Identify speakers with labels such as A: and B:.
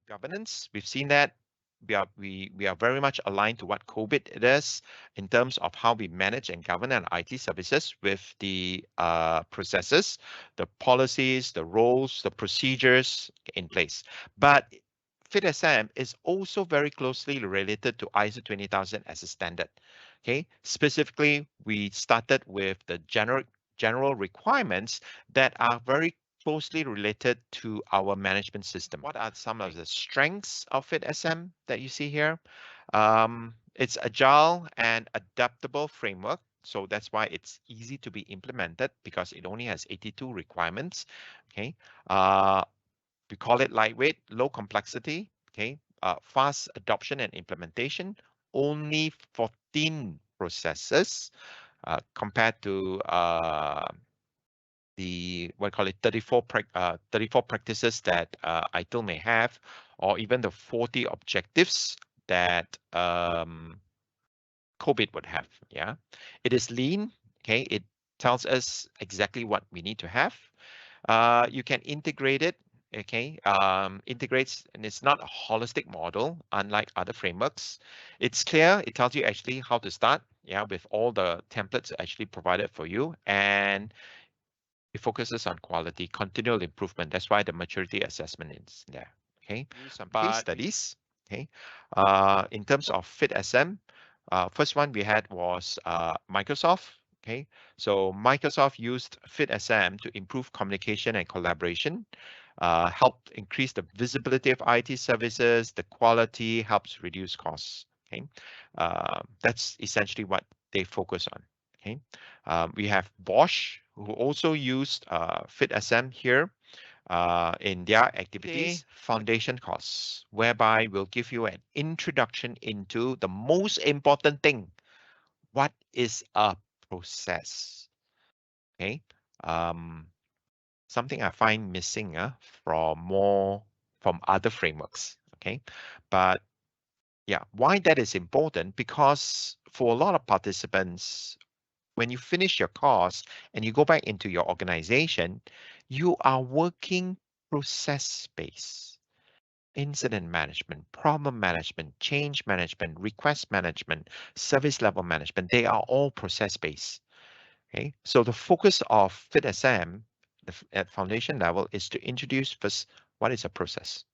A: Governance, we've seen that we are very much aligned to what COVID is in terms of how we manage and govern our IT services with the processes, the policies, the roles, the procedures in place. But FitSM is also very closely related to ISO 20000 as a standard. Okay, specifically, we started with the general requirements that are very closely related to our management system. What are some of the strengths of FitSM that you see here? It's agile and adaptable framework. So that's why it's easy to be implemented because it only has 82 requirements. Okay. We call it lightweight, low complexity. Okay. Fast adoption and implementation. Only 14 processes compared to the what I call it 34 practices that ITIL may have, or even the 40 objectives that COVID would have. Yeah, it is lean. Okay, it tells us exactly what we need to have. You can integrate it. Okay, integrates, and it's not a holistic model, unlike other frameworks. It's clear. It tells you actually how to start. Yeah, with all the templates actually provided for you, and it focuses on quality, continual improvement. That's why the maturity assessment is there. Okay, some case studies. Okay, in terms of FitSM, first one we had was Microsoft. Okay, so Microsoft used FitSM to improve communication and collaboration, helped increase the visibility of IT services, the quality, helps reduce costs. Okay, that's essentially what they focus on. Okay, we have Bosch, who also used FitSM here in their activities. Foundation course, whereby we'll give you an introduction into the most important thing. What is a process? Okay, something I find missing from other frameworks. Okay, but yeah, why that is important? Because for a lot of participants, when you finish your course and you go back into your organization, you are working process-based. Incident management, problem management, change management, request management, service level management, they are all process-based. Okay, so the focus of FitSM at foundation level is to introduce first what is a process.